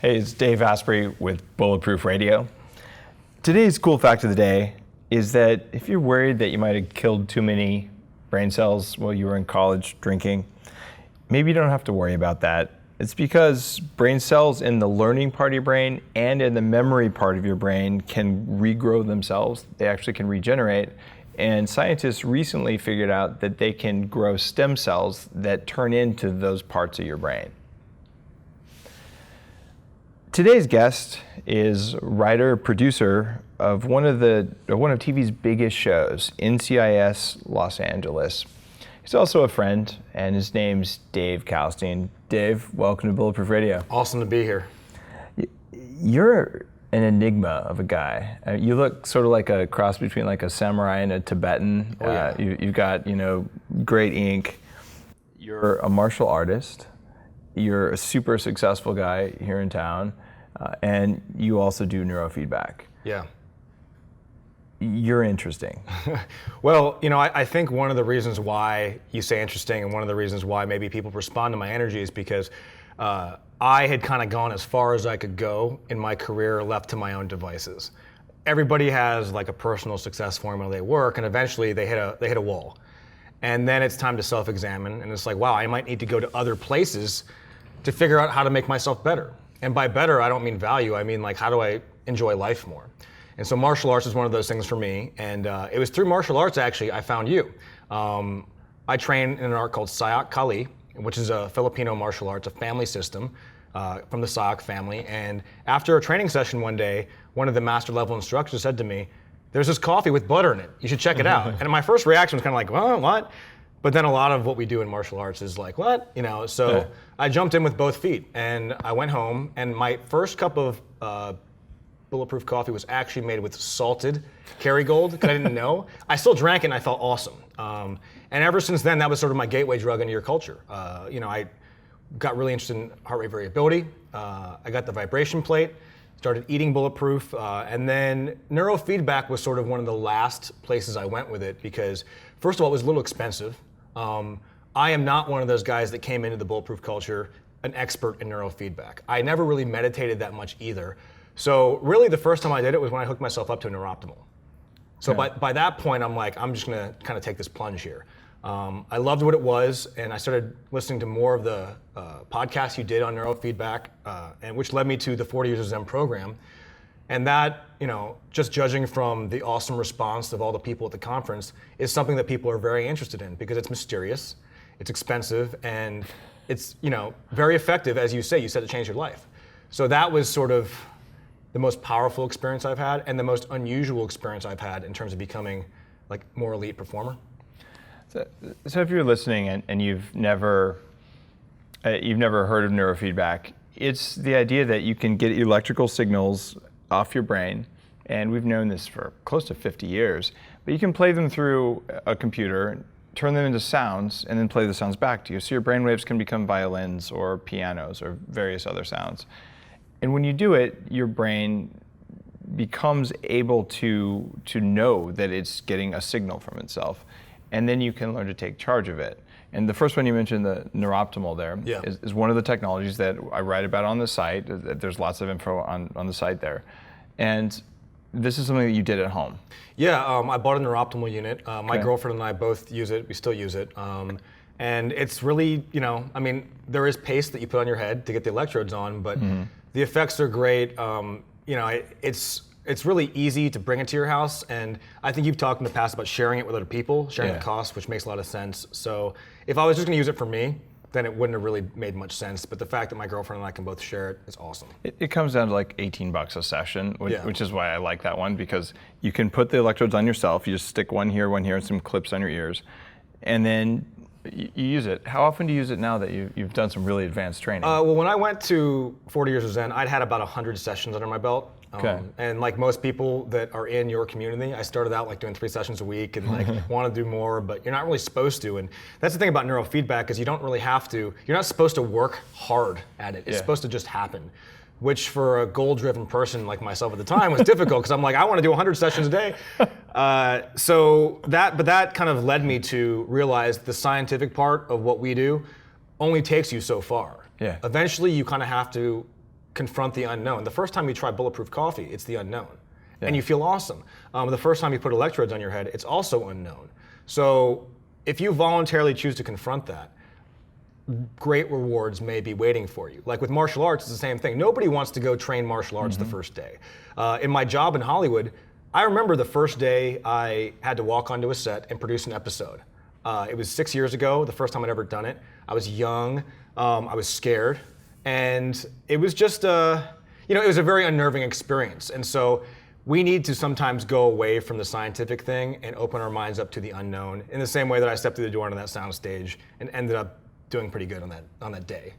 Hey, it's Dave Asprey with Bulletproof Radio. Today's cool fact of the day is that if you're worried that you might have killed too many brain cells while you were in college drinking, maybe you don't have to worry about that. It's because brain cells in the learning part of your brain and in the memory part of your brain can regrow themselves. They actually can regenerate. And scientists recently figured out that they can grow stem cells that turn into those parts of your brain. Today's guest is writer, producer of one of TV's biggest shows, NCIS Los Angeles. He's also a friend, and his name's Dave Kalstein. Dave, welcome to Bulletproof Radio. Awesome to be here. You're an enigma of a guy. You look sort of like a cross between like a samurai and a Tibetan. Oh, yeah. You've got, great ink. You're a martial artist. You're a super successful guy here in town, and you also do neurofeedback. Yeah. You're interesting. Well, I think one of the reasons why you say interesting and one of the reasons why maybe people respond to my energy is because I had kind of gone as far as I could go in my career left to my own devices. Everybody has like a personal success formula they work, and eventually they hit a wall. And then it's time to self-examine, and it's like, wow, I might need to go to other places to figure out how to make myself better. And by better, I don't mean value, I mean like how do I enjoy life more? And so martial arts is one of those things for me, and it was through martial arts actually I found you. I train in an art called Sayoc Kali, which is a Filipino martial arts, a family system from the Sayoc family. And after a training session one day, one of the master level instructors said to me, "There's this coffee with butter in it, you should check it out." And my first reaction was kind of like, well, what? But then a lot of what we do in martial arts is like, what? So yeah. I jumped in with both feet, and I went home, and my first cup of Bulletproof coffee was actually made with salted Kerrygold, because I didn't know. I still drank it and I felt awesome. And ever since then, that was sort of my gateway drug into your culture. I got really interested in heart rate variability. I got the vibration plate, started eating Bulletproof, and then neurofeedback was sort of one of the last places I went with it because, first of all, it was a little expensive. I am not one of those guys that came into the Bulletproof culture an expert in neurofeedback. I never really meditated that much either. So really the first time I did it was when I hooked myself up to a Neuroptimal. So by that point, I'm like, I'm just gonna kind of take this plunge here. I loved what it was, and I started listening to more of the podcasts you did on neurofeedback, and which led me to the 40 Years of Zen program. And that, just judging from the awesome response of all the people at the conference, is something that people are very interested in because it's mysterious, it's expensive, and it's very effective, as you say. You said it changed your life. So that was sort of the most powerful experience I've had and the most unusual experience I've had in terms of becoming like more elite performer. So if you're listening and you've never heard of neurofeedback, it's the idea that you can get electrical signals off your brain, and we've known this for close to 50 years, but you can play them through a computer, turn them into sounds, and then play the sounds back to you. So your brain waves can become violins or pianos or various other sounds. And when you do it, your brain becomes able to know that it's getting a signal from itself. And then you can learn to take charge of it. And the first one you mentioned, the Neuroptimal there, is one of the technologies that I write about on the site. There's lots of info on the site there. And this is something that you did at home. Yeah, I bought a Neuroptimal unit. My girlfriend and I both use it. We still use it. And it's really, there is paste that you put on your head to get the electrodes on, but the effects are great. It's really easy to bring it to your house, and I think you've talked in the past about sharing it with other people, sharing the cost, which makes a lot of sense. So if I was just going to use it for me, then it wouldn't have really made much sense. But the fact that my girlfriend and I can both share it is awesome. It comes down to like $18 a session, which is why I like that one, because you can put the electrodes on yourself. You just stick one here, and some clips on your ears, and then you use it. How often do you use it now that you've done some really advanced training? Well, when I went to 40 Years of Zen, I'd had about 100 sessions under my belt. And like most people that are in your community, I started out like doing 3 sessions a week and like want to do more, but you're not really supposed to. And that's the thing about neurofeedback is you don't really have to. You're not supposed to work hard at it. It's supposed to just happen, which for a goal-driven person like myself at the time was difficult because I'm like, I want to do 100 sessions a day. But that kind of led me to realize the scientific part of what we do only takes you so far. Yeah. Eventually, you kind of have to confront the unknown. The first time you try bulletproof coffee, it's the unknown. And you feel awesome. The first time you put electrodes on your head, it's also unknown. So if you voluntarily choose to confront that, great rewards may be waiting for you. Like with martial arts, it's the same thing. Nobody wants to go train martial arts the first day. In my job in Hollywood, I remember the first day I had to walk onto a set and produce an episode. It was 6 years ago, the first time I'd ever done it. I was young, I was scared, and it was just, it was a very unnerving experience. And so we need to sometimes go away from the scientific thing and open our minds up to the unknown, in the same way that I stepped through the door into that sound stage and ended up doing pretty good on that day,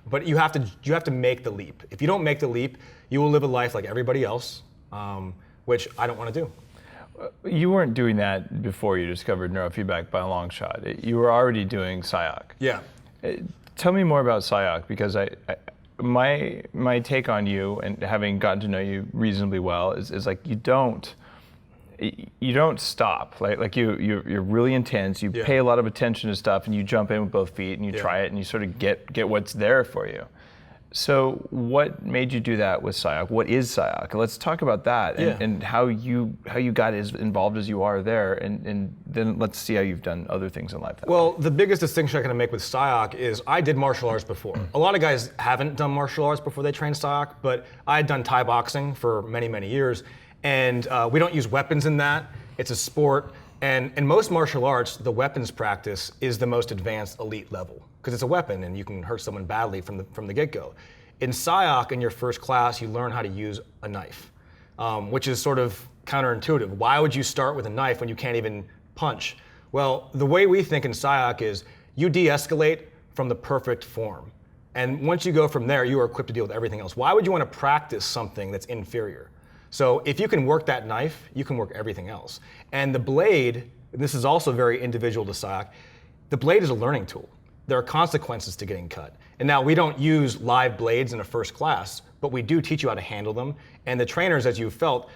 But you have to make the leap. If you don't make the leap, you will live a life like everybody else, which I don't want to do. You weren't doing that before you discovered neurofeedback by a long shot. You were already doing Sayoc. Yeah. Tell me more about Sayoc, because my take on you, and having gotten to know you reasonably well, is like you don't stop. Like you're really intense. You pay a lot of attention to stuff, and you jump in with both feet, and you try it, and you sort of get what's there for you. So what made you do that with Sayoc? What is Sayoc? Let's talk about that, and how you got as involved as you are there, and then let's see how you've done other things in life. Well, the biggest distinction I can make with Sayoc is I did martial arts before. A lot of guys haven't done martial arts before they train Sayoc, but I had done Thai boxing for many, many years, and we don't use weapons in that. It's a sport, and in most martial arts, the weapons practice is the most advanced elite level, because it's a weapon and you can hurt someone badly from the get-go. In Sayoc, in your first class, you learn how to use a knife, which is sort of counterintuitive. Why would you start with a knife when you can't even punch? Well, the way we think in Sayoc is you de-escalate from the perfect form. And once you go from there, you are equipped to deal with everything else. Why would you want to practice something that's inferior? So if you can work that knife, you can work everything else. And the blade, this is also very individual to Sayoc, the blade is a learning tool. There are consequences to getting cut. And now we don't use live blades in a first class, but we do teach you how to handle them. And the trainers, as you felt,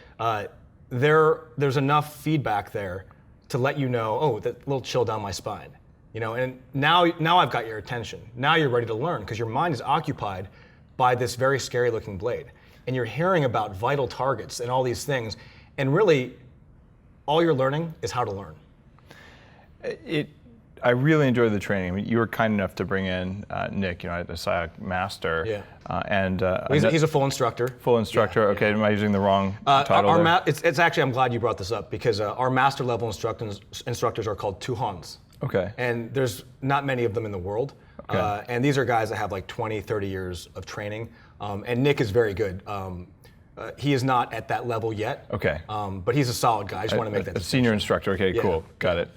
there's enough feedback there to let you know, oh, that little chill down my spine. And now I've got your attention. Now you're ready to learn, because your mind is occupied by this very scary looking blade. And you're hearing about vital targets and all these things. And really, all you're learning is how to learn. I really enjoyed the training. I mean, you were kind enough to bring in Nick, the Sayoc master. Yeah. He's a full instructor. Full instructor. Yeah, okay, am I using the wrong title there? It's actually, I'm glad you brought this up, because our master level instructors are called Tuhans. Okay. And there's not many of them in the world. Okay. And these are guys that have like 20, 30 years of training. And Nick is very good. He is not at that level yet. Okay. But he's a solid guy. I just want to make that a senior instructor. Okay, cool. Got it.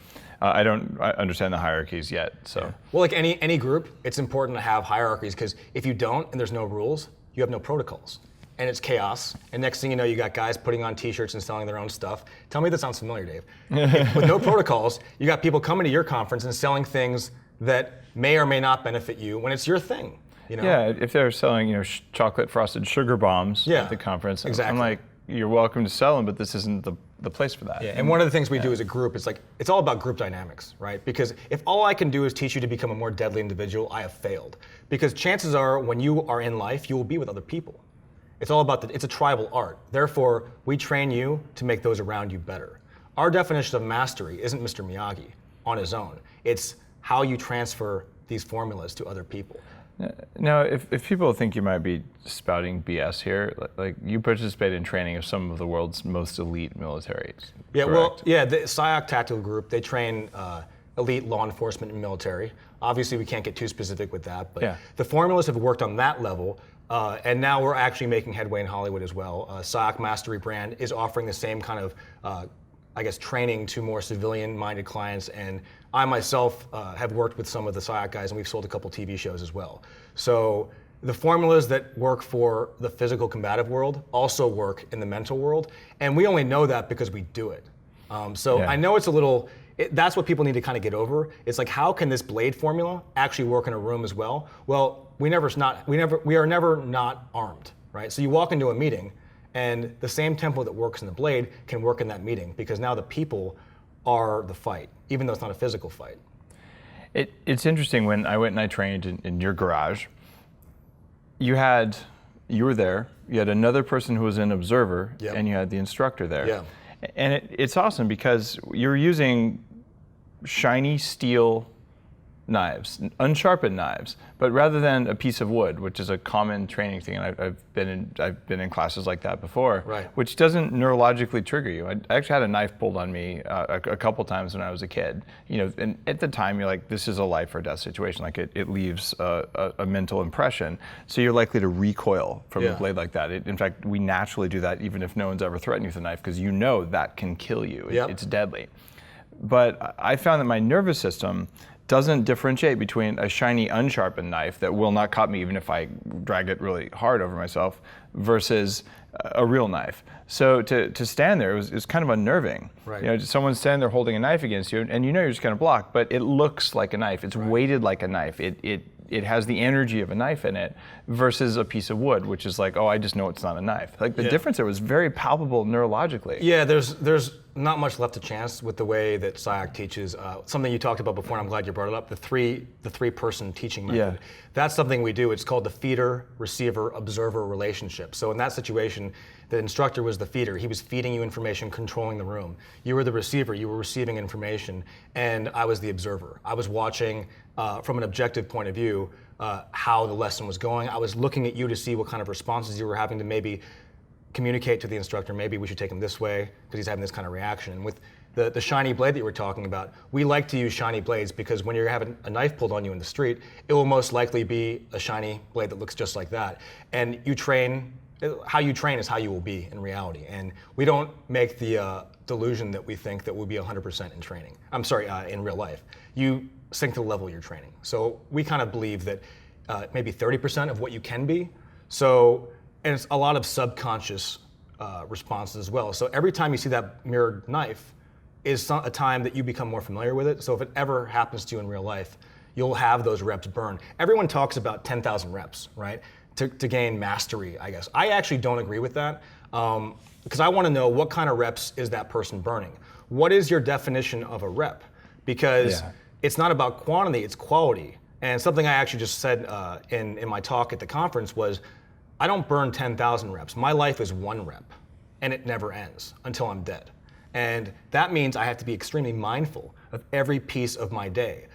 I don't understand the hierarchies yet, so. Yeah. Well, like any group, it's important to have hierarchies, because if you don't and there's no rules, you have no protocols. And it's chaos. And next thing you know, you got guys putting on t-shirts and selling their own stuff. Tell me that sounds familiar, Dave. With no protocols, you got people coming to your conference and selling things that may or may not benefit you when it's your thing. Yeah, if they're selling, chocolate frosted sugar bombs at the conference, exactly. I'm like, you're welcome to sell them, but this isn't the place for that. Yeah, and one of the things we do as a group is it's all about group dynamics, right? Because if all I can do is teach you to become a more deadly individual, I have failed. Because chances are, when you are in life, you will be with other people. It's all about it's a tribal art. Therefore, we train you to make those around you better. Our definition of mastery isn't Mr. Miyagi on his own. It's how you transfer these formulas to other people. Now, if people think you might be spouting BS here, like you participate in training of some of the world's most elite militaries. Yeah, correct? the Sayoc Tactical Group, they train elite law enforcement and military. Obviously, we can't get too specific with that, but the formulas have worked on that level, and now we're actually making headway in Hollywood as well. Sayoc Mastery brand is offering the same kind of training to more civilian-minded clients, and I myself have worked with some of the Sayoc guys, and we've sold a couple TV shows as well. So the formulas that work for the physical combative world also work in the mental world, and we only know that because we do it. I know it's a little, that's what people need to kind of get over. It's like, how can this blade formula actually work in a room as well? Well, we are never not armed, right? So you walk into a meeting, and the same tempo that works in the blade can work in that meeting, because now the people are the fight, even though it's not a physical fight. It's interesting, when I went and I trained in your garage, you had you were there, you had another person who was an observer, Yep. and you had the instructor there. Yeah. And it's awesome because you're using shiny steel knives, unsharpened knives, but rather than a piece of wood, which is a common training thing, and I've been in classes like that before, Right. which doesn't neurologically trigger you. I actually had a knife pulled on me a couple times when I was a kid. And at the time you're like, this is a life or death situation. Like it leaves a mental impression, so you're likely to recoil from a blade like that. In fact, we naturally do that even if no one's ever threatened you with a knife, because that can kill you. Yep. It's deadly. But I found that my nervous system doesn't differentiate between a shiny, unsharpened knife that will not cut me even if I drag it really hard over myself versus a real knife. So to stand there, it was kind of unnerving. Right. Someone's standing there holding a knife against you, and you're just going to block, but it looks like a knife. It's weighted like a knife. It has the energy of a knife in it versus a piece of wood, which is like, oh, I just know it's not a knife. Like the difference there was very palpable neurologically. Yeah, there's not much left to chance with the way that Sayoc teaches. Something you talked about before, and I'm glad you brought it up, the three-person teaching method. Yeah. That's something we do. It's called the feeder, receiver, observer relationship. So in that situation, the instructor was the feeder. He was feeding you information, controlling the room. You were the receiver. You were receiving information, and I was the observer. I was watching from an objective point of view how the lesson was going. I was looking at you to see what kind of responses you were having to maybe communicate to the instructor, maybe we should take him this way because he's having this kind of reaction. And with the shiny blade that you were talking about, we like to use shiny blades because when you're having a knife pulled on you in the street, it will most likely be a shiny blade that looks just like that. And how you train is how you will be in reality. And we don't make the delusion that we think that we'll be 100% in training. I'm sorry, in real life. You sink to the level you're training. So we kind of believe that maybe 30% of what you can be. And it's a lot of subconscious responses as well. So every time you see that mirrored knife is a time that you become more familiar with it. So if it ever happens to you in real life, you'll have those reps burn. Everyone talks about 10,000 reps, right? To gain mastery, I guess. I actually don't agree with that because I want to know what kind of reps is that person burning. What is your definition of a rep? Because it's not about quantity, it's quality. And something I actually just said in my talk at the conference was, I don't burn 10,000 reps. My life is one rep, and it never ends until I'm dead. And that means I have to be extremely mindful of every piece of my day.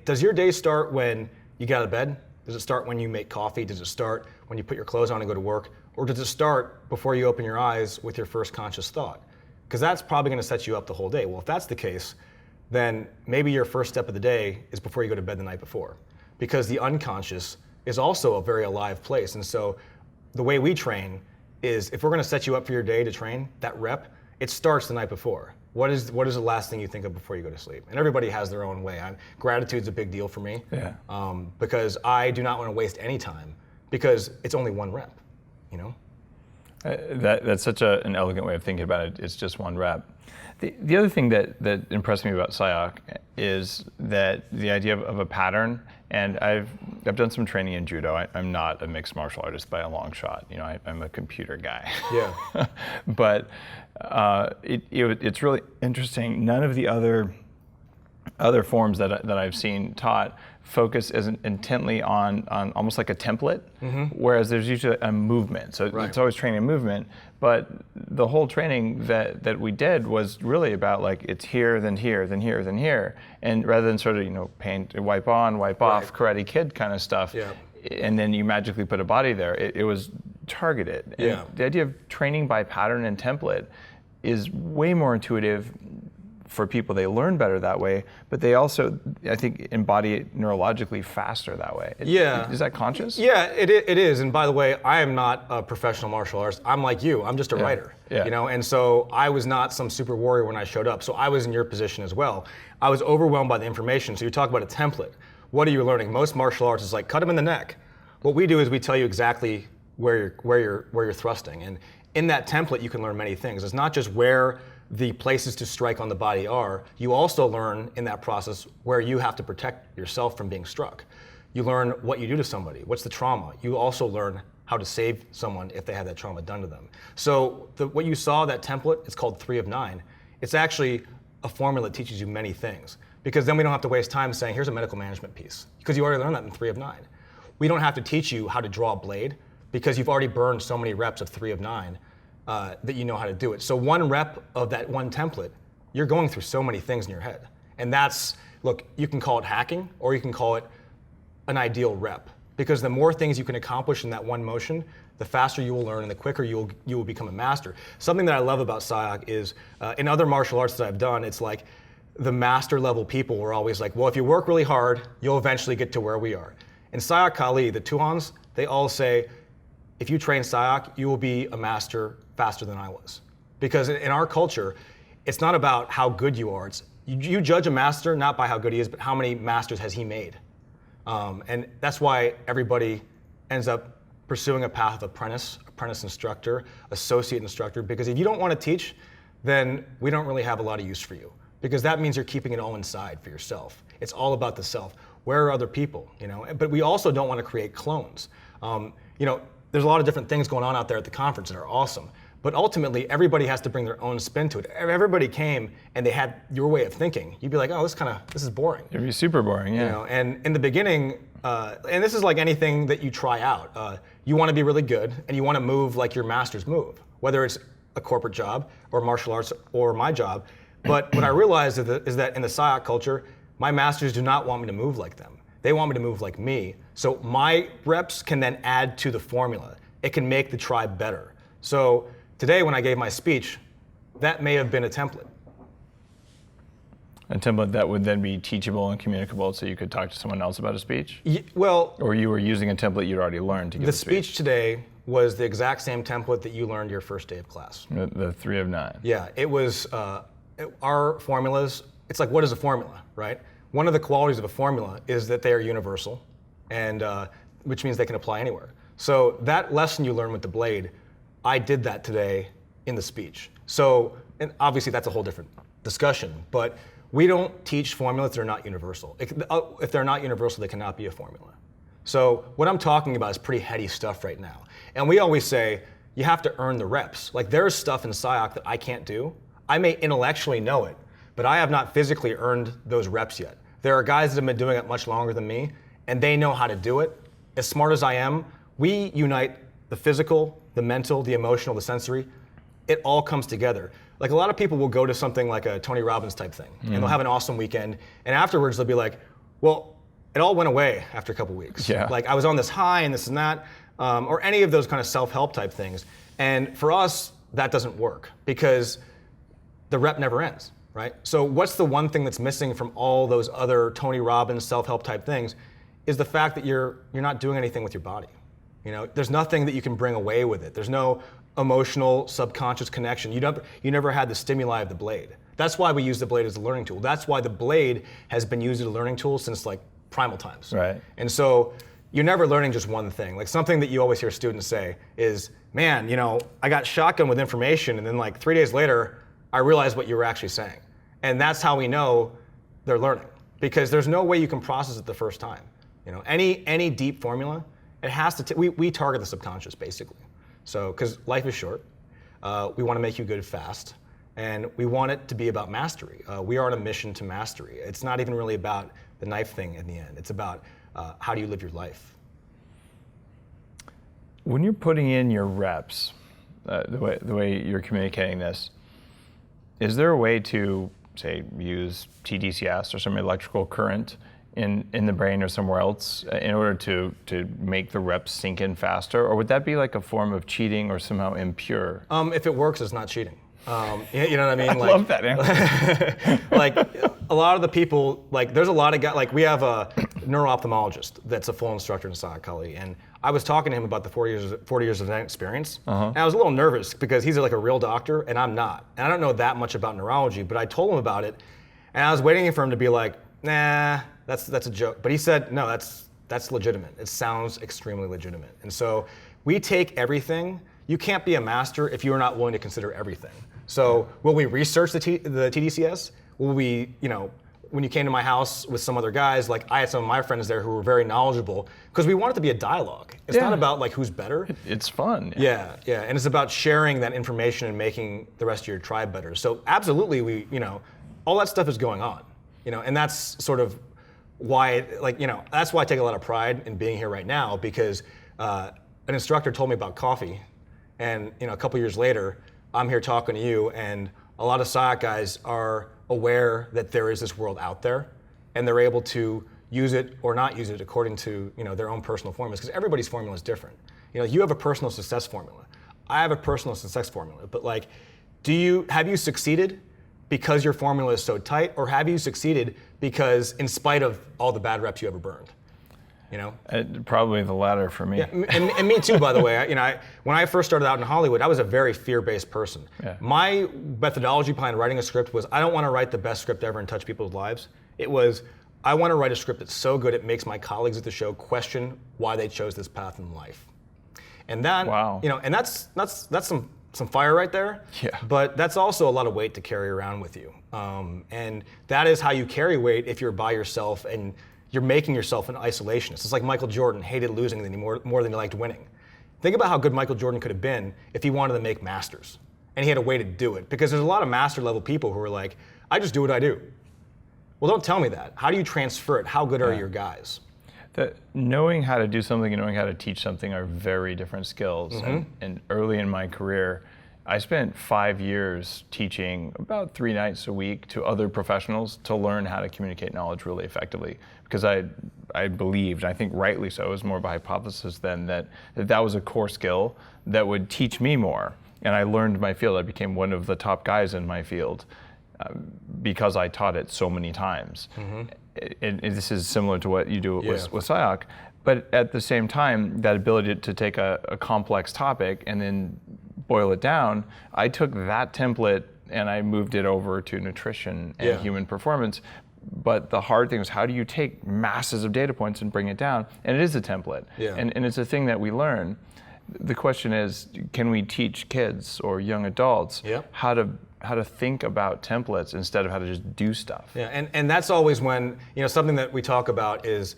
Does your day start when you get out of bed? Does it start when you make coffee? Does it start when you put your clothes on and go to work? Or does it start before you open your eyes with your first conscious thought? Because that's probably going to set you up the whole day. Well, if that's the case, then maybe your first step of the day is before you go to bed the night before. Because the unconscious is also a very alive place. And so the way we train is if we're going to set you up for your day to train, that rep, it starts the night before. What is the last thing you think of before you go to sleep? And everybody has their own way. Gratitude's a big deal for me because I do not want to waste any time because it's only one rep, That's such an elegant way of thinking about it. It's just one rep. The other thing that impressed me about Sayoc is that the idea of a pattern, and I've done some training in judo. I'm not a mixed martial artist by a long shot. I'm a computer guy. Yeah. But it's really interesting. None of the other forms that I've seen taught focus as intently on almost like a template, whereas there's usually a movement. So it's always training a movement, but the whole training that we did was really about like it's here, then here, then here, then here, and rather than sort of paint, wipe on, wipe off, Karate Kid kind of stuff, and then you magically put a body there. It was targeted. And the idea of training by pattern and template is way more intuitive for people. They learn better that way, but they also, I think, embody it neurologically faster that way. Is that conscious? Yeah, it is. And by the way, I am not a professional martial artist. I'm like you. I'm just a writer. And so I was not some super warrior when I showed up. So I was in your position as well. I was overwhelmed by the information. So you talk about a template. What are you learning? Most martial arts is like cut him in the neck. What we do is we tell you exactly where you're thrusting. And in that template, you can learn many things. It's not just where the places to strike on the body are. You also learn in that process where you have to protect yourself from being struck. You learn what you do to somebody. What's the trauma? You also learn how to save someone if they have that trauma done to them. So what you saw, that template, it's called 3 of 9. It's actually a formula that teaches you many things because then we don't have to waste time saying, here's a medical management piece because you already learned that in 3 of 9. We don't have to teach you how to draw a blade because you've already burned so many reps of 3 of 9 that you know how to do it. So 1 rep of that 1 template, you're going through so many things in your head. And that's, look, you can call it hacking or you can call it an ideal rep, because the more things you can accomplish in that 1 motion, the faster you will learn and the quicker you will become a master. Something that I love about Sayoc is in other martial arts that I've done, it's like the master level people were always like, well, if you work really hard, you'll eventually get to where we are. In Sayoc Kali, the Tuhans, they all say, if you train Sayoc, you will be a master faster than I was. Because in our culture, it's not about how good you are. It's, you judge a master not by how good he is, but how many masters has he made. And that's why everybody ends up pursuing a path of apprentice instructor, associate instructor, because if you don't want to teach, then we don't really have a lot of use for you, because that means you're keeping it all inside for yourself. It's all about the self. Where are other people, you know? But we also don't want to create clones. You know, there's a lot of different things going on out there at the conference that are awesome, but ultimately everybody has to bring their own spin to it. If everybody came and they had your way of thinking, you'd be like, oh, this is boring. It'd be super boring, yeah. You know, and in the beginning, and this is like anything that you try out, you want to be really good and you want to move like your masters move, whether it's a corporate job or martial arts or my job. But what I realized is that in the Sayoc culture, my masters do not want me to move like them. They want me to move like me. So my reps can then add to the formula. It can make the tribe better. So today when I gave my speech, that may have been a template. A template that would then be teachable and communicable, so you could talk to someone else about a speech? Well, or you were using a template you'd already learned to give the a speech? speech today was the exact same template that you learned your first day of class. The 3 of 9. Yeah, it was our formulas. It's like, what is a formula, right? One of the qualities of a formula is that they are universal, and which means they can apply anywhere. So that lesson you learn with the blade, I did that today in the speech. So, and obviously that's a whole different discussion, but we don't teach formulas that are not universal. If they're not universal, they cannot be a formula. So what I'm talking about is pretty heady stuff right now. And we always say, you have to earn the reps. Like there's stuff in Sayoc that I can't do. I may intellectually know it, but I have not physically earned those reps yet. There are guys that have been doing it much longer than me, and they know how to do it. As smart as I am, we unite the physical, the mental, the emotional, the sensory. It all comes together. Like a lot of people will go to something like a Tony Robbins type thing, and they'll have an awesome weekend, and afterwards they'll be like, well, it all went away after a couple weeks. Yeah. Like I was on this high and this and that, or any of those kind of self-help type things. And for us, that doesn't work because the rep never ends, right? So what's the one thing that's missing from all those other Tony Robbins self-help type things is the fact that you're not doing anything with your body. You know, there's nothing that you can bring away with it. There's no emotional, subconscious connection. You never had the stimuli of the blade. That's why we use the blade as a learning tool. That's why the blade has been used as a learning tool since like primal times. Right. And so you're never learning just one thing. Like something that you always hear students say is, man, you know, I got shotgun with information and then like 3 days later, I realized what you were actually saying. And that's how we know they're learning, because there's no way you can process it the first time. You know, any deep formula, it has to, we target the subconscious basically. So, because life is short, we want to make you good fast, and we want it to be about mastery. We are on a mission to mastery. It's not even really about the knife thing in the end. It's about how do you live your life. When you're putting in your reps, the way you're communicating this, is there a way to, say, use TDCS or some electrical current in the brain or somewhere else in order to make the reps sink in faster? Or would that be like a form of cheating or somehow impure? If it works, it's not cheating. You know what I mean? I love that answer. Like a lot of the people, like there's a lot of guys, like we have a neuro-ophthalmologist that's a full instructor in Sayoc Kali, and I was talking to him about the 40 years of experience, and I was a little nervous because he's like a real doctor and I'm not. And I don't know that much about neurology, but I told him about it, and I was waiting for him to be like, nah, that's a joke. But he said, no, that's legitimate. It sounds extremely legitimate. And so we take everything. You can't be a master if you're not willing to consider everything. So will we research the TDCS? Will we, you know, when you came to my house with some other guys, like I had some of my friends there who were very knowledgeable, because we want it to be a dialogue. It's not about like who's better. It's fun. Yeah, and it's about sharing that information and making the rest of your tribe better. So absolutely, we, you know, all that stuff is going on, you know, and that's sort of why, like, you know, that's why I take a lot of pride in being here right now, because an instructor told me about coffee, and a couple years later, I'm here talking to you, and a lot of Sayoc guys are aware that there is this world out there, and they're able to use it or not use it according to their own personal formulas, because everybody's formula is different. You have a personal success formula. I have a personal success formula, but like, have you succeeded because your formula is so tight, or have you succeeded because in spite of all the bad reps you ever burned? Probably the latter for me. Yeah, and me too, by the way. When I first started out in Hollywood, I was a very fear-based person. Yeah. My methodology behind writing a script was, I don't want to write the best script ever and touch people's lives. It was, I want to write a script that's so good it makes my colleagues at the show question why they chose this path in life. And that, wow. And that's some fire right there. Yeah. But that's also a lot of weight to carry around with you. And that is how you carry weight if you're by yourself and you're making yourself an isolationist. It's like Michael Jordan hated losing more than he liked winning. Think about how good Michael Jordan could have been if he wanted to make masters. And he had a way to do it. Because there's a lot of master level people who are like, I just do what I do. Well, don't tell me that. How do you transfer it? How good are your guys? Knowing how to do something and knowing how to teach something are very different skills. Mm-hmm. And early in my career, I spent 5 years teaching about 3 nights a week to other professionals to learn how to communicate knowledge really effectively. Because I believed, I think rightly so, it was more of a hypothesis then, that was a core skill that would teach me more. And I learned my field. I became one of the top guys in my field because I taught it so many times. Mm-hmm. And this is similar to what you do with Sayoc. But at the same time, that ability to take a complex topic and then boil it down, I took that template and I moved it over to nutrition and human performance. But the hard thing is, how do you take masses of data points and bring it down? And it is a template. Yeah. And it's a thing that we learn. The question is, can we teach kids or young adults how to think about templates instead of how to just do stuff? Yeah, and that's always when, something that we talk about is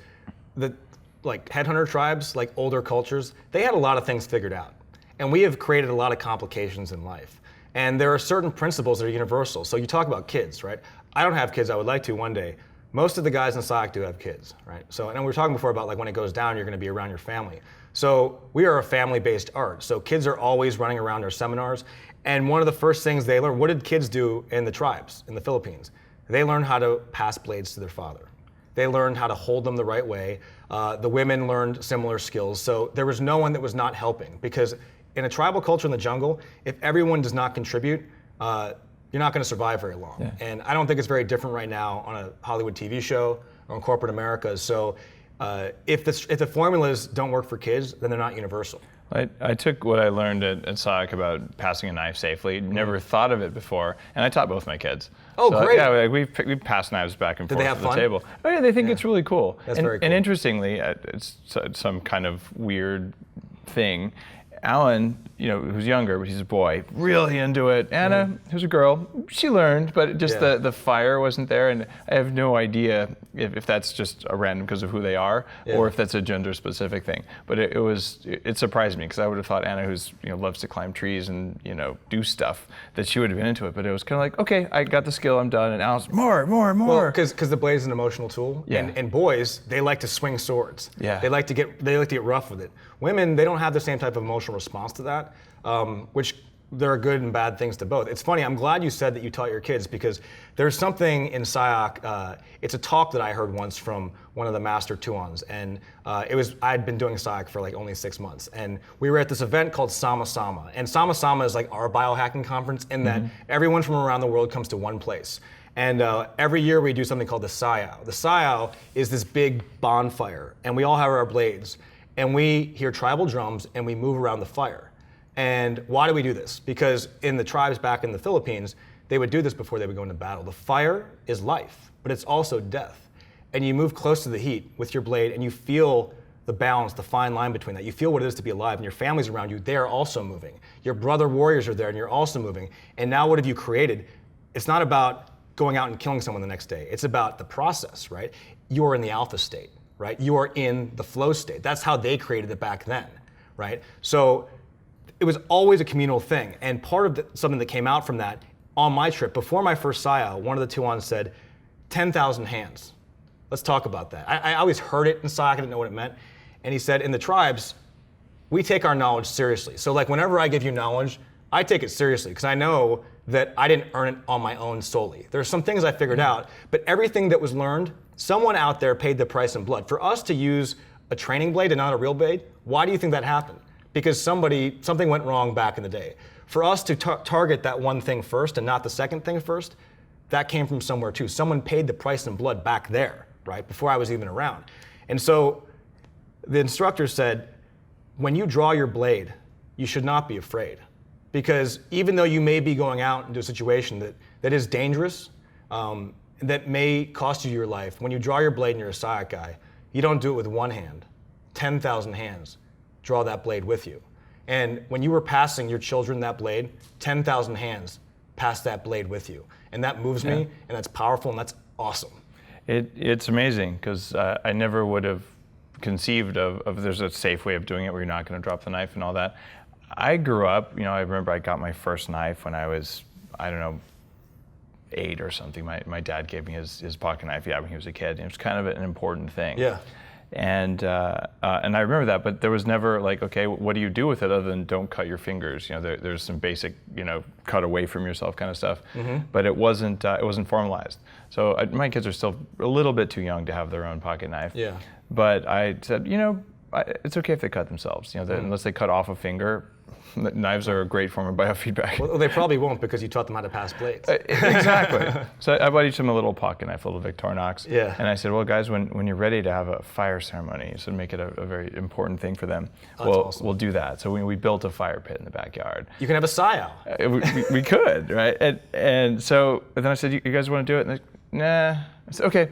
like headhunter tribes, like older cultures, they had a lot of things figured out. And we have created a lot of complications in life. And there are certain principles that are universal. So you talk about kids, right? I don't have kids. I would like to one day. Most of the guys in Sayoc do have kids, right? So, and we were talking before about like when it goes down, you're going to be around your family. So we are a family-based art. So kids are always running around our seminars. And one of the first things they learn, what did kids do in the tribes in the Philippines? They learned how to pass blades to their father. They learned how to hold them the right way. The women learned similar skills. So there was no one that was not helping, because in a tribal culture in the jungle, if everyone does not contribute, you're not going to survive very long. Yeah. And I don't think it's very different right now on a Hollywood TV show or in corporate America. So if the formulas don't work for kids, then they're not universal. I took what I learned at Sayoc about passing a knife safely, never thought of it before, and I taught both my kids. Oh, so, great. Yeah, we pass knives back and forth they have at the fun? table. Oh yeah, they think it's really cool. That's very cool. And interestingly, it's some kind of weird thing. Alan, who's younger, but he's a boy, really into it. Anna, who's a girl, she learned, but just the fire wasn't there, and I have no idea if that's just a random because of who they are, or if that's a gender-specific thing. But it surprised me, because I would have thought Anna, who's loves to climb trees and do stuff, that she would have been into it. But it was kind of like, okay, I got the skill, I'm done, and Alan's more. Well, because the blade is an emotional tool, and boys, they like to swing swords. Yeah. They like to get rough with it. Women, they don't have the same type of emotional response to that, which there are good and bad things to both. It's funny, I'm glad you said that you taught your kids, because there's something in Sayoc, it's a talk that I heard once from one of the master Tuans, and I'd been doing Sayoc for like only 6 months, and we were at this event called Sama Sama, and Sama Sama is like our biohacking conference in that everyone from around the world comes to one place. And every year we do something called the Sayoc. The Sayoc is this big bonfire, and we all have our blades, and we hear tribal drums, and we move around the fire. And why do we do this? Because in the tribes back in the Philippines, they would do this before they would go into battle. The fire is life, but it's also death. And you move close to the heat with your blade, and you feel the balance, the fine line between that. You feel what it is to be alive, and your family's around you, they are also moving. Your brother warriors are there, and you're also moving. And now what have you created? It's not about going out and killing someone the next day. It's about the process, right? You are in the alpha state, right? You are in the flow state. That's how they created it back then, right? So it was always a communal thing. And part of something that came out from that, on my trip, before my first Sayoc, one of the Tuans said, 10,000 hands. Let's talk about that. I always heard it in Sayoc, I didn't know what it meant. And he said, in the tribes, we take our knowledge seriously. So like whenever I give you knowledge, I take it seriously because I know that I didn't earn it on my own solely. There's some things I figured out, but everything that was learned, someone out there paid the price in blood. For us to use a training blade and not a real blade, why do you think that happened? Because something went wrong back in the day. For us to target that one thing first and not the second thing first, that came from somewhere too. Someone paid the price in blood back there, right, before I was even around. And so the instructor said, when you draw your blade, you should not be afraid. Because even though you may be going out into a situation that is dangerous, that may cost you your life, when you draw your blade and you're a Sayoc guy, you don't do it with one hand. 10,000 hands draw that blade with you. And when you were passing your children that blade, 10,000 hands pass that blade with you. And that moves me, and that's powerful, and that's awesome. It's amazing, because I never would have conceived of there's a safe way of doing it where you're not going to drop the knife and all that. I grew up, I remember I got my first knife when I was, 8 or something. My dad gave me his pocket knife, when he was a kid. It was kind of an important thing. Yeah. And I remember that, but there was never like, okay, what do you do with it other than don't cut your fingers? There's some basic, cut away from yourself kind of stuff, but it wasn't formalized. So my kids are still a little bit too young to have their own pocket knife. Yeah. But I said, it's okay if they cut themselves. Unless they cut off a finger. Knives are a great form of biofeedback. Well, they probably won't because you taught them how to pass blades. Exactly. So I bought each of them a little pocket knife, a little Victorinox. Yeah. And I said, well, guys, when you're ready to have a fire ceremony, so make it a very important thing for them, awesome. We'll do that. So we built a fire pit in the backyard. You can have a Sayoc. We could, right? And then I said, you guys want to do it? And they're, nah. I said, okay.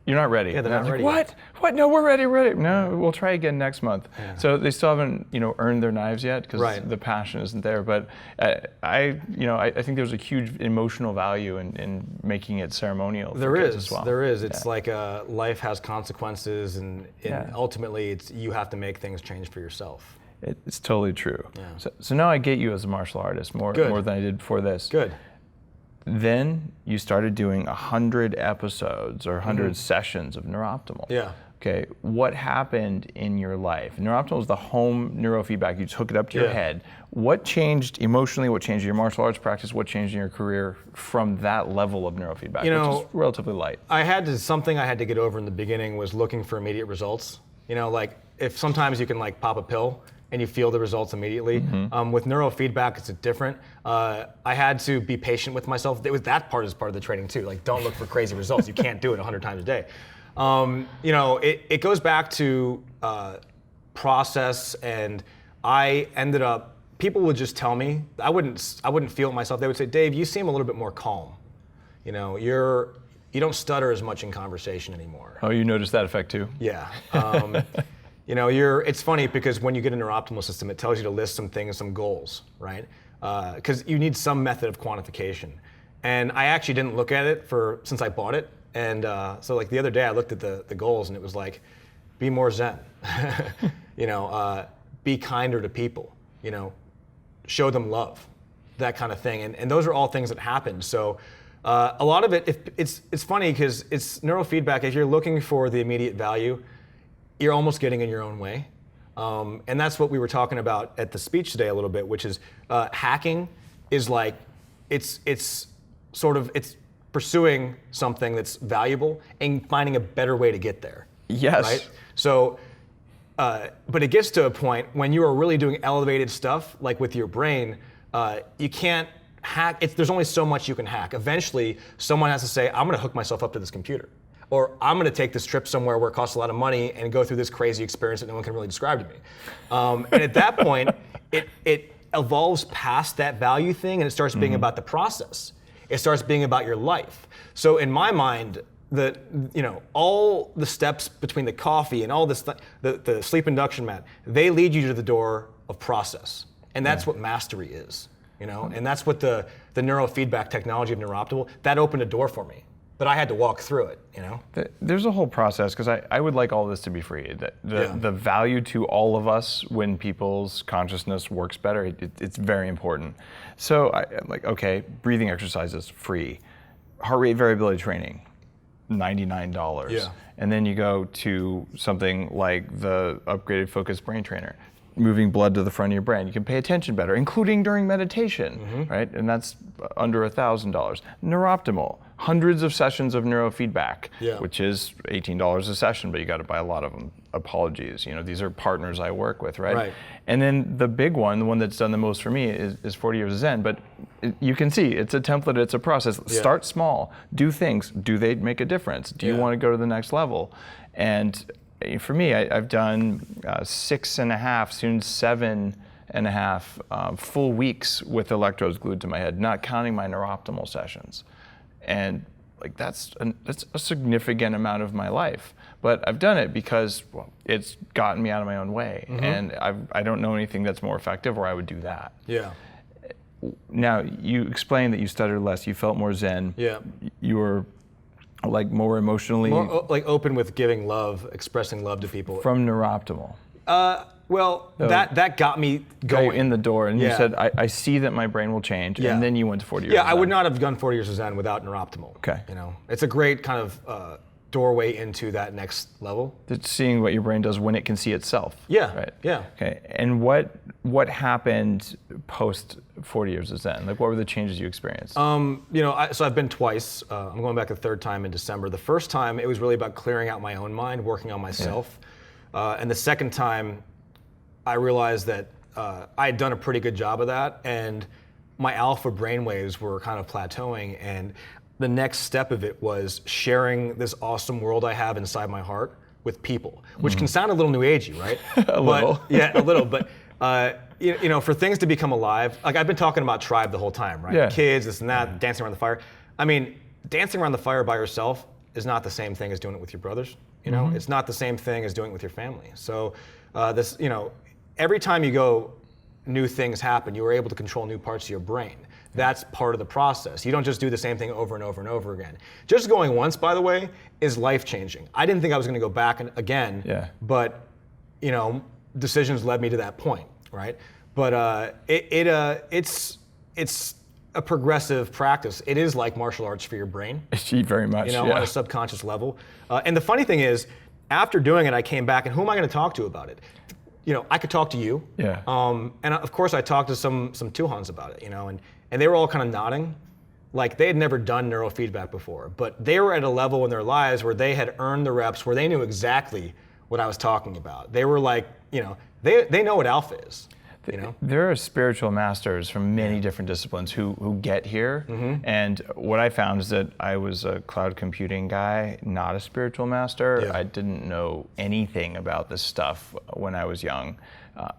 You're not ready. Yeah, they're not ready. What? What? No, we're ready. We're ready. No, we'll try again next month. Yeah. So they still haven't, earned their knives yet because the passion isn't there. But I think there's a huge emotional value in making it ceremonial. There for is. kids as well. There is. It's like life has consequences, and ultimately, you have to make things change for yourself. It's totally true. Yeah. So now I get you as a martial artist more than I did before this. Good. Then you started doing 100 episodes or 100 sessions of Neuroptimal. Yeah. Okay, what happened in your life? Neuroptimal is the home neurofeedback. You just hook it up to your head. What changed emotionally? What changed in your martial arts practice? What changed in your career from that level of neurofeedback, which is relatively light? Something I had to get over in the beginning was looking for immediate results. Like if sometimes you can like pop a pill and you feel the results immediately. With neurofeedback, it's different. I had to be patient with myself. That part is part of the training too. Like, don't look for crazy results. You can't do it 100 times a day. It goes back to process, and I ended up. People would just tell me. I wouldn't feel it myself. They would say, "Dave, you seem a little bit more calm. You don't stutter as much in conversation anymore." Oh, you noticed that effect too? Yeah. It's funny because when you get a Neuroptimal system, it tells you to list some things, some goals, right? Because you need some method of quantification. And I actually didn't look at it since I bought it. And so like the other day I looked at the goals and it was like, be more Zen, be kinder to people, show them love, that kind of thing. And those are all things that happen. So a lot of it, it's funny because it's neurofeedback. If you're looking for the immediate value, you're almost getting in your own way. And that's what we were talking about at the speech today a little bit, which is hacking is like, it's pursuing something that's valuable and finding a better way to get there. Yes. Right? So, but it gets to a point when you are really doing elevated stuff, like with your brain, you can't hack. There's only so much you can hack. Eventually, someone has to say, I'm gonna hook myself up to this computer. Or I'm going to take this trip somewhere where it costs a lot of money and go through this crazy experience that no one can really describe to me. And at that point, it evolves past that value thing and it starts being about the process. It starts being about your life. So in my mind, all the steps between the coffee and all this, the sleep induction mat, they lead you to the door of process. And that's what mastery is. And that's what the neurofeedback technology of Neuroptimal, that opened a door for me. But I had to walk through it, There's a whole process, because I would like all this to be free. The value to all of us when people's consciousness works better, it's very important. So I'm like, okay, breathing exercises, free. Heart rate variability training, $99. Yeah. And then you go to something like the upgraded focused brain trainer, moving blood to the front of your brain. You can pay attention better, including during meditation, right? And that's under $1,000. Neuroptimal, hundreds of sessions of neurofeedback, which is $18 a session, but you got to buy a lot of them. Apologies, these are partners I work with, right? And then the big one, the one that's done the most for me is 40 Years of Zen, but you can see it's a template, it's a process. Start small, do things. Do they make a difference? Do you want to go to the next level? And for me, I've done 6.5, soon 7.5 full weeks with electrodes glued to my head, not counting my neuroptimal sessions. And like that's a significant amount of my life. But I've done it because it's gotten me out of my own way. And I don't know anything that's more effective, or I would do that. Yeah. Now, you explained that you stuttered less, you felt more zen. Yeah. You were like more emotionally... More like open with giving love, expressing love to people. From neuroptimal. Well, that got me going. In the door, and you said, I see that my brain will change, and then you went to 40 years of Zen. I would not have done 40 Years of Zen without Neuroptimal. Okay. It's a great kind of doorway into that next level. It's seeing what your brain does when it can see itself. Yeah. Right. Yeah. Okay. And what happened post 40 Years of Zen? Like, what were the changes you experienced? So I've been twice. I'm going back the third time in December. The first time, it was really about clearing out my own mind, working on myself. And the second time, I realized that I had done a pretty good job of that, and my alpha brainwaves were kind of plateauing, and the next step of it was sharing this awesome world I have inside my heart with people, which can sound a little new agey, right? Little. Yeah, a little, but for things to become alive, like I've been talking about tribe the whole time, right? Yeah. Kids, this and that, dancing around the fire. I mean, dancing around the fire by yourself is not the same thing as doing it with your brothers. It's not the same thing as doing it with your family. So every time you go, new things happen. You are able to control new parts of your brain. That's part of the process. You don't just do the same thing over and over and over again. Just going once, by the way, is life-changing. I didn't think I was going to go back again, but decisions led me to that point, right? But it's a progressive practice. It is like martial arts for your brain. Very much, on a subconscious level. And the funny thing is, after doing it, I came back, and who am I going to talk to about it? I could talk to you. Yeah. And of course, I talked to some Tuhans about it, and they were all kind of nodding. Like they had never done neurofeedback before, but they were at a level in their lives where they had earned the reps, where they knew exactly what I was talking about. They were like, they know what alpha is. There are spiritual masters from many different disciplines who get here, and what I found is that I was a cloud computing guy, not a spiritual master. Yeah. I didn't know anything about this stuff when I was young,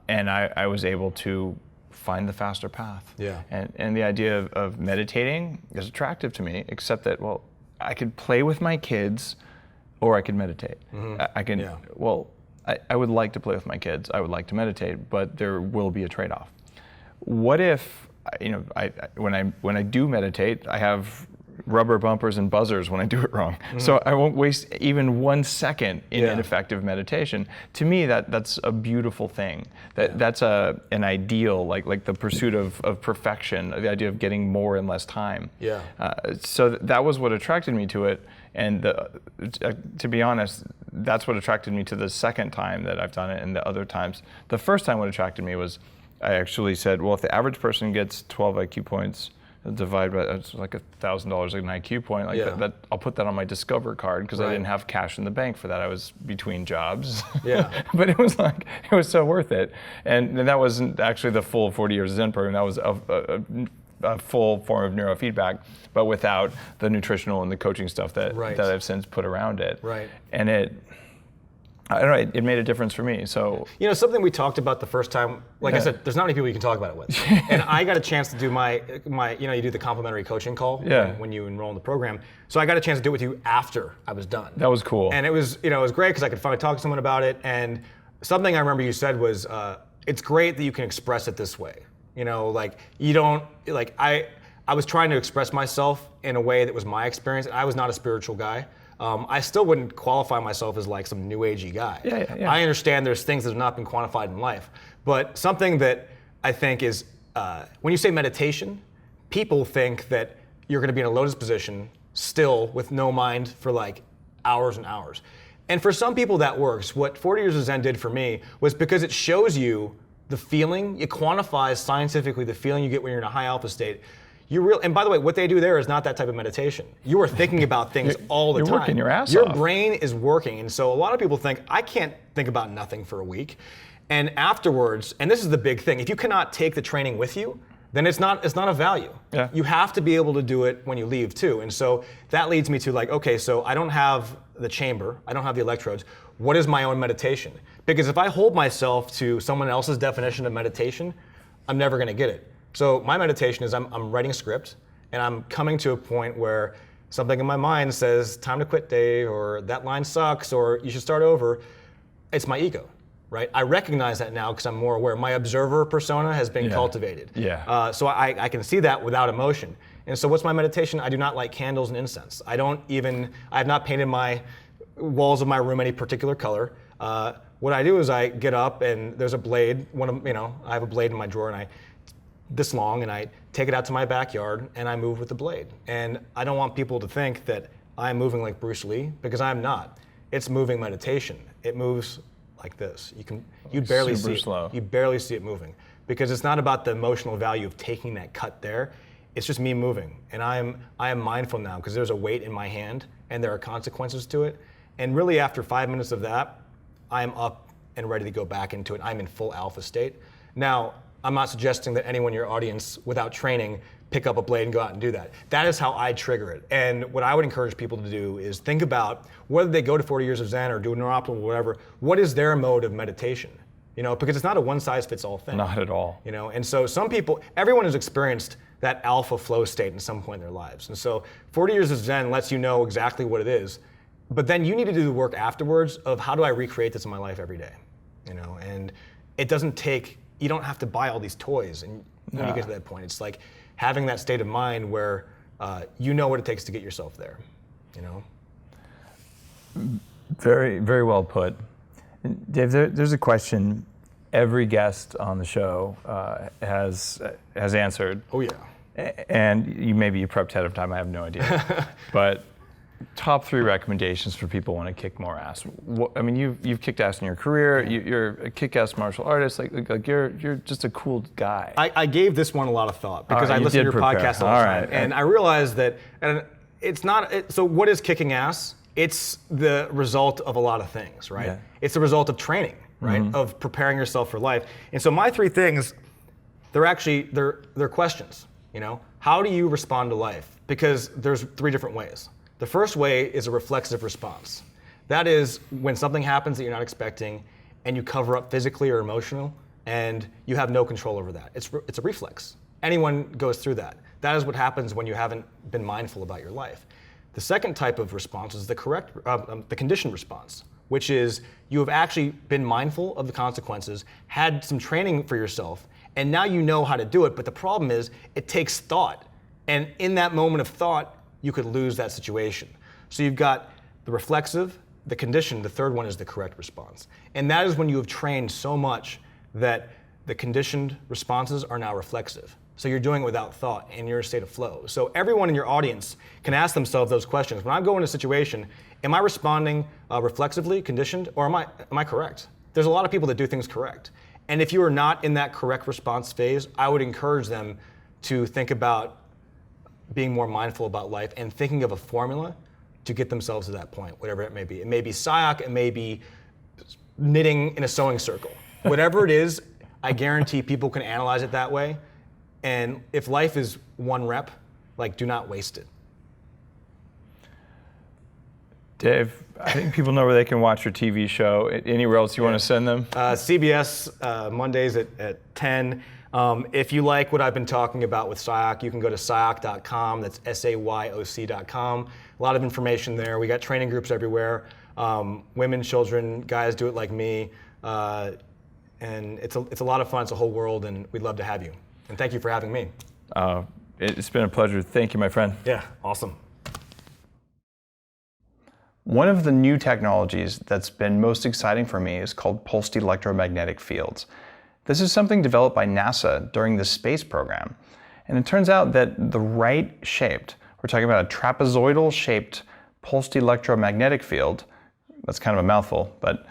and I was able to find the faster path. Yeah. And the idea of meditating is attractive to me, except that, I could play with my kids, or I could meditate. I can, I would like to play with my kids. I would like to meditate, but there will be a trade-off. What if, when I do meditate, I have rubber bumpers and buzzers when I do it wrong. So I won't waste even 1 second in an effective meditation. To me, that's a beautiful thing. That's an ideal, like the pursuit of perfection, the idea of getting more in less time. Yeah. So that was what attracted me to it. And to be honest, that's what attracted me to the second time that I've done it, and the other times. The first time what attracted me was, I actually said, well, if the average person gets 12 IQ points, divide by, it's like $1,000 an IQ point, that I'll put that on my Discover card, because I didn't have cash in the bank for that. I was between jobs. Yeah. But it was so worth it. And that wasn't actually the full 40 Years of Zen program. That was a full form of neurofeedback, but without the nutritional and the coaching stuff that I've since put around it. Right. And I don't know, it made a difference for me. So something we talked about the first time, I said, there's not many people you can talk about it with. And I got a chance to do my you do the complimentary coaching call when you enroll in the program. So I got a chance to do it with you after I was done. That was cool. And it was, it was great because I could finally talk to someone about it. And something I remember you said was, it's great that you can express it this way. You don't, I was trying to express myself in a way that was my experience. I was not a spiritual guy. I still wouldn't qualify myself as like some new agey guy. Yeah. I understand there's things that have not been quantified in life, but something that I think is, when you say meditation, people think that you're gonna be in a lotus position still with no mind for like hours and hours. And for some people that works. What 40 Years of Zen did for me was, because it shows you the feeling, it quantifies scientifically the feeling you get when you're in a high alpha state. And by the way, what they do there is not that type of meditation. You are thinking about things all the time. You're working your ass Your off. brain is working. And so a lot of people think, I can't think about nothing for a week. And afterwards, and this is the big thing, if you cannot take the training with you, then it's not of value. Yeah. You have to be able to do it when you leave too. And so that leads me to like, okay, so I don't have the chamber, I don't have the electrodes. What is my own meditation? Because if I hold myself to someone else's definition of meditation, I'm never gonna get it. So my meditation is I'm writing a script and I'm coming to a point where something in my mind says, time to quit, Dave, or that line sucks, or you should start over. It's my ego, right? I recognize that now because I'm more aware. My observer persona has been cultivated. Yeah. So I can see that without emotion. And so what's my meditation? I do not light candles and incense. I have not painted my walls of my room any particular color. What I do is I get up and there's a blade, I have a blade in my drawer and this long, and I take it out to my backyard and I move with the blade. And I don't want people to think that I'm moving like Bruce Lee, because I'm not. It's moving meditation. It moves like this. You'd barely see slow. it. You barely see it moving, because it's not about the emotional value of taking that cut there. It's just me moving. And I am mindful now because there's a weight in my hand and there are consequences to it. And really after 5 minutes of that, I'm up and ready to go back into it. I'm in full alpha state. Now, I'm not suggesting that anyone in your audience without training pick up a blade and go out and do that. That is how I trigger it. And what I would encourage people to do is think about whether they go to 40 years of Zen or do neurooptimal or whatever, what is their mode of meditation? Because it's not a one size fits all thing. Not at all. And so everyone has experienced that alpha flow state at some point in their lives. And so 40 years of Zen lets you know exactly what it is, but then you need to do the work afterwards of how do I recreate this in my life every day? And it doesn't take, you don't have to buy all these toys and when you get to that point. It's like having that state of mind where you know what it takes to get yourself there, Very, very well put. Dave, there's a question every guest on the show has answered. Oh yeah. And you prepped ahead of time, I have no idea. But top 3 recommendations for people who want to kick more ass. You've kicked ass in your career. You're a kick-ass martial artist. Like you're just a cool guy. I gave this one a lot of thought because I listen to your podcast all the time, and I realized that, and it's not. So what is kicking ass? It's the result of a lot of things, right? Yeah. It's the result of training, right? Mm-hmm. Of preparing yourself for life. And so my 3 things, they're questions. How do you respond to life? Because there's 3 different ways. The first way is a reflexive response. That is when something happens that you're not expecting and you cover up physically or emotional and you have no control over that. It's a reflex. Anyone goes through that. That is what happens when you haven't been mindful about your life. The second type of response is the conditioned response, which is you have actually been mindful of the consequences, had some training for yourself, and now you know how to do it, but the problem is it takes thought. And in that moment of thought, you could lose that situation. So you've got the reflexive, the conditioned, the third one is the correct response. And that is when you have trained so much that the conditioned responses are now reflexive. So you're doing it without thought and you're in a state of flow. So everyone in your audience can ask themselves those questions. When I go in a situation, am I responding reflexively, conditioned, or am I correct? There's a lot of people that do things correct. And if you are not in that correct response phase, I would encourage them to think about being more mindful about life and thinking of a formula to get themselves to that point, whatever it may be. It may be Sayoc, it may be knitting in a sewing circle. Whatever it is, I guarantee people can analyze it that way. And if life is 1 rep, do not waste it. Dave, I think people know where they can watch your TV show. Anywhere else you want to send them? CBS, Mondays at 10. If you like what I've been talking about with Sayoc, you can go to sayoc.com. That's SAYOC.com. A lot of information there. We got training groups everywhere. Women, children, guys do it like me. And it's a lot of fun. It's a whole world, and we'd love to have you. And thank you for having me. It's been a pleasure. Thank you, my friend. Yeah, awesome. One of the new technologies that's been most exciting for me is called pulsed electromagnetic fields. This is something developed by NASA during the space program. And it turns out that the right shaped, we're talking about a trapezoidal shaped pulsed electromagnetic field, that's kind of a mouthful, but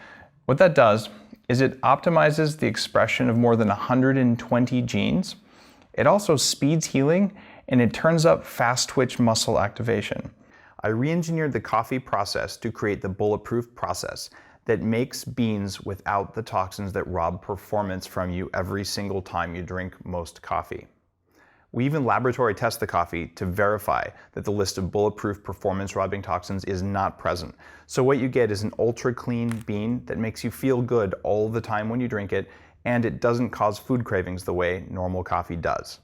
what that does is it optimizes the expression of more than 120 genes. It also speeds healing, and it turns up fast twitch muscle activation. I re-engineered the coffee process to create the Bulletproof process that makes beans without the toxins that rob performance from you every single time you drink most coffee. We even laboratory test the coffee to verify that the list of bulletproof performance-robbing toxins is not present. So what you get is an ultra-clean bean that makes you feel good all the time when you drink it, and it doesn't cause food cravings the way normal coffee does.